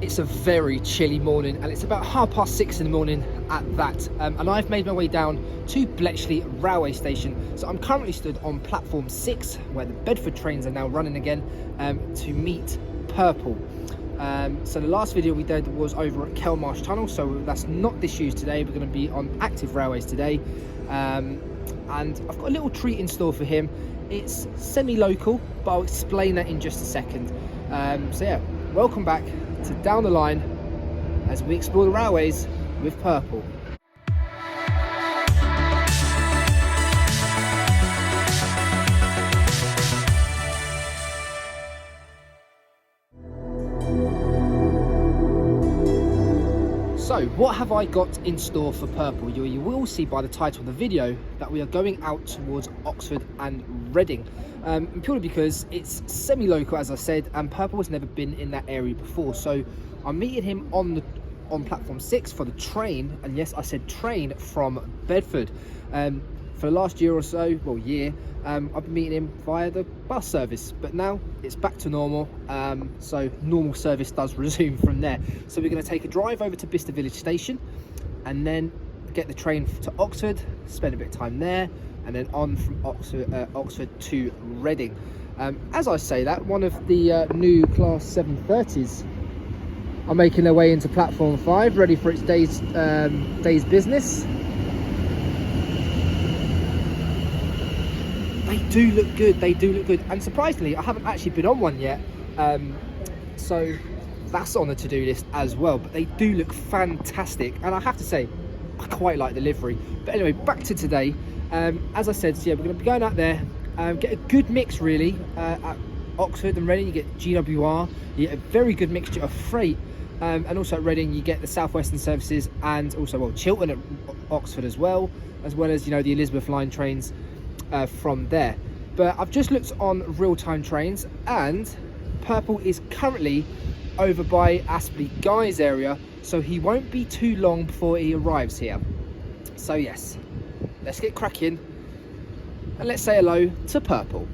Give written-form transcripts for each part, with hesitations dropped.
It's a very chilly morning and it's about 6:30 in the morning at that, and I've made my way down to Bletchley railway station. So I'm currently stood on platform 6 where the Bedford trains are now running again, to meet Purple. So the last video we did was over at Kelmarsh Tunnel, so that's not disused today. We're going to be on active railways today, and I've got a little treat in store for him. It's semi-local, but I'll explain that in just a second. So yeah, welcome back to Down the Line as we explore the railways with Purple. So what have I got in store for Purple? You will see by the title of the video that we are going out towards Oxford and Reading, purely because it's semi-local, as I said, and Purple has never been in that area before. So I'm meeting him on platform 6 for the train, and yes, I said train, from Bedford. For the last year or so, I've been meeting him via the bus service, but now it's back to normal, so normal service does resume from there. So we're going to take a drive over to Bicester Village Station and then get the train to Oxford, spend a bit of time there, and then on from Oxford to Reading. As I say that, one of the new Class 730s are making their way into platform 5, ready for its day's business. They do look good, and surprisingly I haven't actually been on one yet, so that's on the to-do list as well. But they do look fantastic, and I have to say I quite like the livery. But anyway, back to today. As I said, so yeah, we're going to be going out there, get a good mix really. At Oxford and Reading you get GWR, you get a very good mixture of freight, and also at Reading you get the South Western services, and also Chiltern at Oxford as well as the Elizabeth line trains from there. But I've just looked on real-time trains, and Purple is currently over by Aspley Guy's area, so he won't be too long before he arrives here. So yes, let's get cracking and let's say hello to Purple.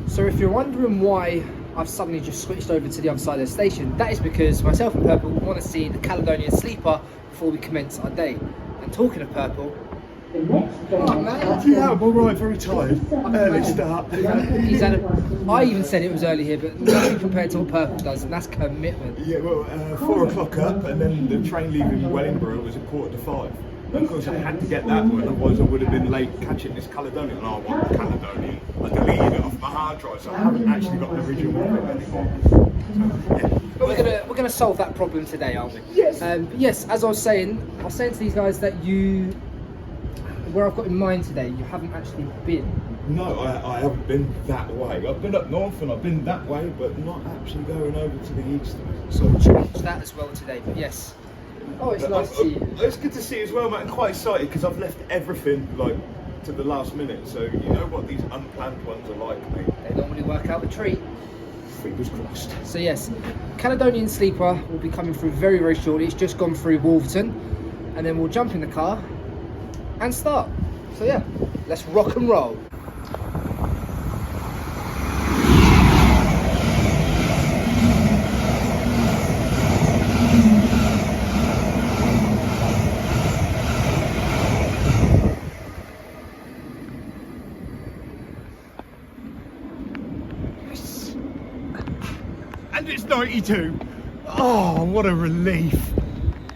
So if you're wondering why I've suddenly just switched over to the other side of the station, that is because myself and Purple want to see the Caledonian Sleeper before we commence our day. And talking of Purple, yeah, I'm alright, very tired. Early start. I even said it was early here, but nothing compared to what Purple does, and that's commitment. Yeah, well, 4 o'clock up, and then the train leaving Wellingborough was at 4:45. Of course, I had to get that one, otherwise I would have been late catching this Caledonian. And I want the Caledonian. I deleted it off my hard drive, so I haven't actually got an original one anymore. So, yeah. But we're gonna solve that problem today, aren't we? Yes. Yes. As I was saying to these guys that where I've got in mind today, you haven't actually been. No, I haven't been that way. I've been up north and I've been that way, but not actually going over to the east. So we'll change that as well today. But yes. Oh, it's nice to see you. It's good to see you as well, mate. I'm quite excited because I've left everything to the last minute. So you know what these unplanned ones are like, mate. They normally work out a treat. Fingers crossed. So yes, Caledonian Sleeper will be coming through very, very shortly. It's just gone through Wolverton, and then we'll jump in the car and start. So yeah, let's rock and roll. And it's 92. Oh, what a relief.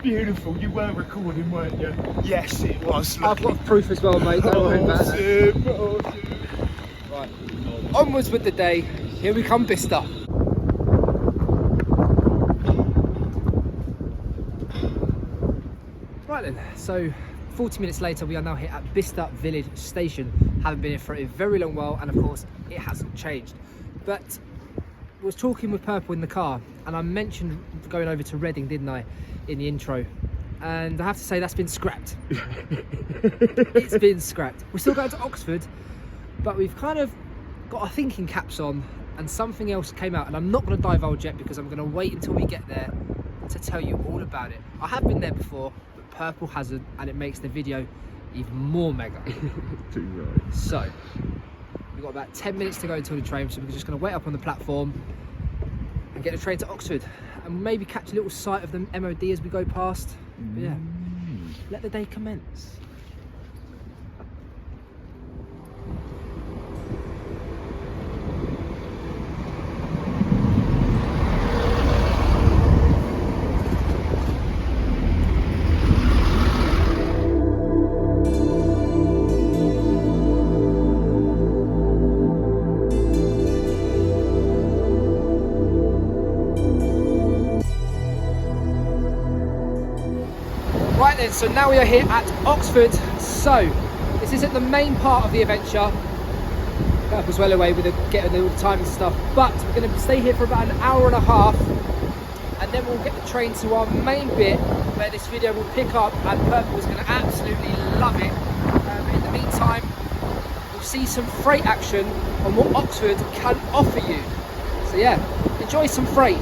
Beautiful. You were recording, weren't you? Yes, it was. I've got proof as well, mate. Don't worry about that. Awesome. Right, onwards with the day. Here we come, Bicester. Right then, so 40 minutes later we are now here at Bicester Village Station. Haven't been here for a very long while, and of course it hasn't changed. But I was talking with Purple in the car, and I mentioned going over to Reading, didn't I, in the intro? And I have to say that's been scrapped. It's been scrapped. We're still going to Oxford, but we've kind of got our thinking caps on and something else came out, and I'm not going to divulge yet because I'm going to wait until we get there to tell you all about it. I have been there before, but Purple hasn't, and it makes the video even more mega. Too right. So we've got about 10 minutes to go until the train, so we're just going to wait up on the platform and get the train to Oxford, and maybe catch a little sight of the MOD as we go past. But yeah, let the day commence. Right then, so now we are here at Oxford. So this isn't the main part of the adventure. Purple's well away with getting all the time and stuff, but we're going to stay here for about an hour and a half, and then we'll get the train to our main bit where this video will pick up, and Purple is going to absolutely love it. In the meantime, we'll see some freight action on what Oxford can offer you. So yeah, enjoy some freight.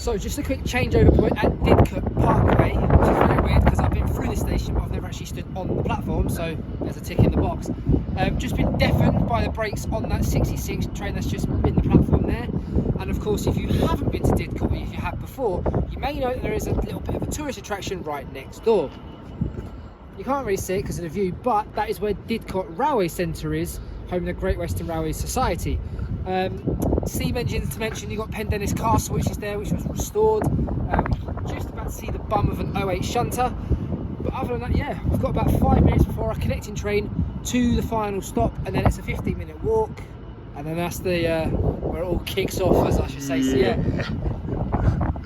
So just a quick changeover point at Didcot Parkway, which is very weird because I've been through this station but I've never actually stood on the platform, so there's a tick in the box. Just been deafened by the brakes on that 66 train that's just in the platform there. And of course, if you haven't been to Didcot, or if you have before, you may know that there is a little bit of a tourist attraction right next door. You can't really see it because of the view, but that is where Didcot Railway Centre is, home of the Great Western Railway Society. Steam engines to mention, you've got Pendennis Castle, which is there, which was restored. Just about to see the bum of an 08 shunter. But other than that, yeah, we've got about 5 minutes before our connecting train to the final stop, and then it's a 15-minute walk, and then that's the where it all kicks off, as I should say. So yeah,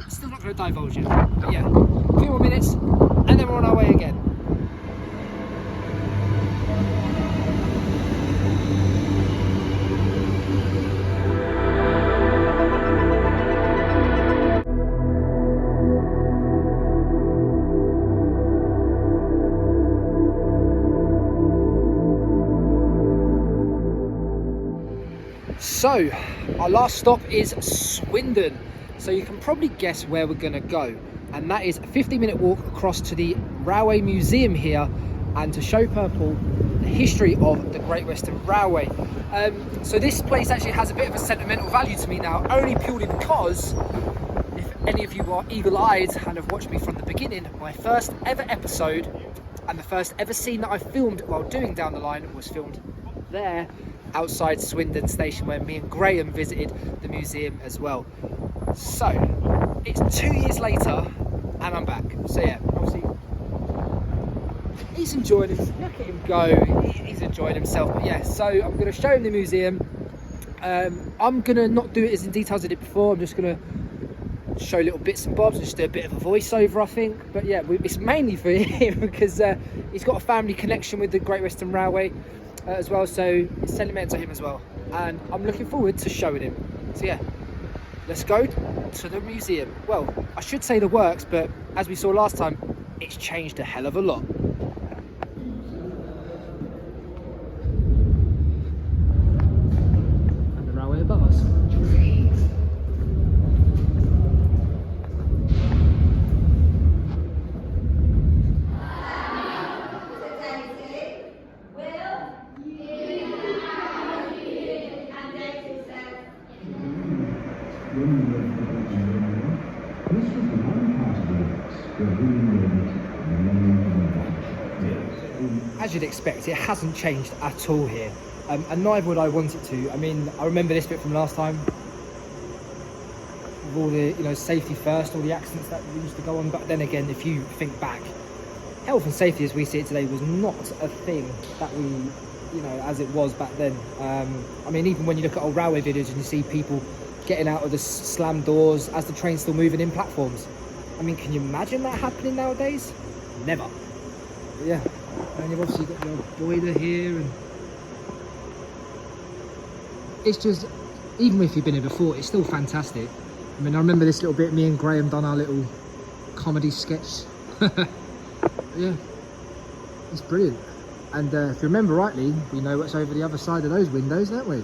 still not going to divulge it, but yeah, a few more minutes, and then we're on our way again. So, our last stop is Swindon. So you can probably guess where we're gonna go. And that is a 15-minute walk across to the Railway Museum here and to show Purple the history of the Great Western Railway. So this place actually has a bit of a sentimental value to me now, only purely because if any of you are eagle-eyed and have watched me from the beginning, my first ever episode and the first ever scene that I filmed while doing Down the Line was filmed there outside Swindon Station, where me and Graham visited the museum as well. So it's 2 years later and I'm back. So yeah, obviously he's enjoying it. Look at him go. He's enjoying himself. But yeah, so I'm going to show him the museum. I'm going to not do it as in detail as I did before. I'm just going to show little bits and bobs and just do a bit of a voiceover, I think. But yeah, it's mainly for him because he's got a family connection with the Great Western Railway as well. So it's sentimental to him as well. And I'm looking forward to showing him. So yeah, let's go to the museum. Well, I should say the works, but as we saw last time, it's changed a hell of a lot. And the railway above us. As you'd expect, it hasn't changed at all here, and neither would I want it to. I mean, I remember this bit from last time with all the, you know, safety first, all the accidents that we used to go on. But then again, if you think back, health and safety as we see it today was not a thing that we, you know, as it was back then. I mean, even when you look at old railway videos and you see people getting out of the slam doors as the train's still moving in platforms. I mean, can you imagine that happening nowadays? Never. But yeah, and you've obviously got the old boiler here, and it's just, even if you've been here before, it's still fantastic. I mean, I remember this little bit, me and Graham done our little comedy sketch. Yeah, it's brilliant. And if you remember rightly, we know what's over the other side of those windows, don't we?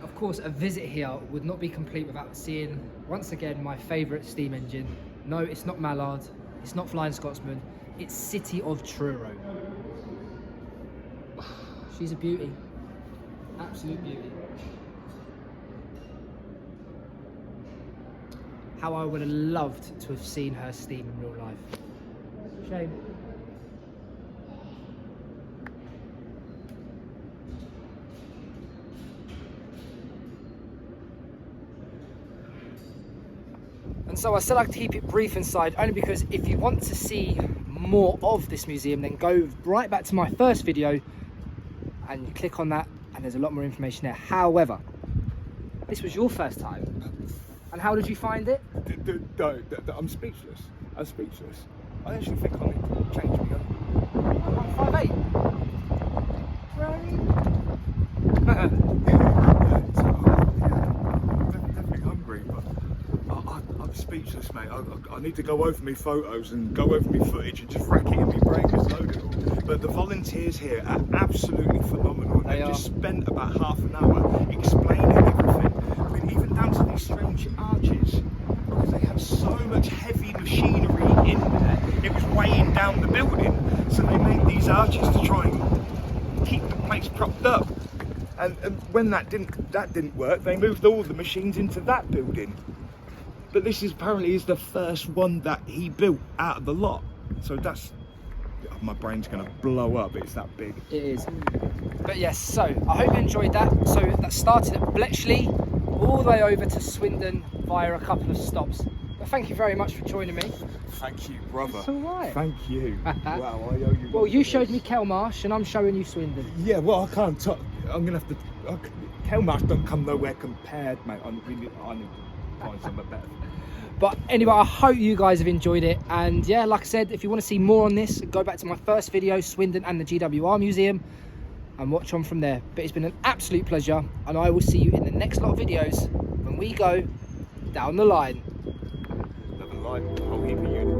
Of course, a visit here would not be complete without seeing, once again, my favourite steam engine. No, it's not Mallard, it's not Flying Scotsman, it's City of Truro. She's a beauty, absolute beauty. How I would have loved to have seen her steam in real life. Shame. And so I said I'd keep it brief inside, only because if you want to see more of this museum, then go right back to my first video and you click on that, and there's a lot more information there. However, this was your first time, and how did you find it? I'm speechless. I'm speechless. I actually think I need to change me up. I'm 5'8". Definitely hungry, but I'm speechless, mate. I need to go over my photos and go over my footage and just rack it in my brain, just load it all. But the volunteers here are absolutely phenomenal. They just spent about half an hour explaining everything. I mean, even down to these strange arches, because they had so much heavy machinery in there, it was weighing down the building. So they made these arches to try and keep the place propped up. And when that didn't work, they moved all the machines into that building. But this is apparently the first one that he built out of the lot. So that's, my brain's gonna blow up, it's that big. It is. But yes, so I hope you enjoyed that. So that started at Bletchley, all the way over to Swindon via a couple of stops. But thank you very much for joining me. Thank you, brother. It's all right. Thank you. Wow, I owe you. Well, you showed me Kelmarsh and I'm showing you Swindon. Yeah, well, I can't talk. I'm gonna have to. Kelmarsh don't come nowhere compared, mate. I need to find something better. But anyway, I hope you guys have enjoyed it. And yeah, like I said, if you want to see more on this, go back to my first video, Swindon and the GWR Museum. and watch on from there. But it's been an absolute pleasure, and I will see you in the next lot of videos when we go down the line. Another line, whole heap of units.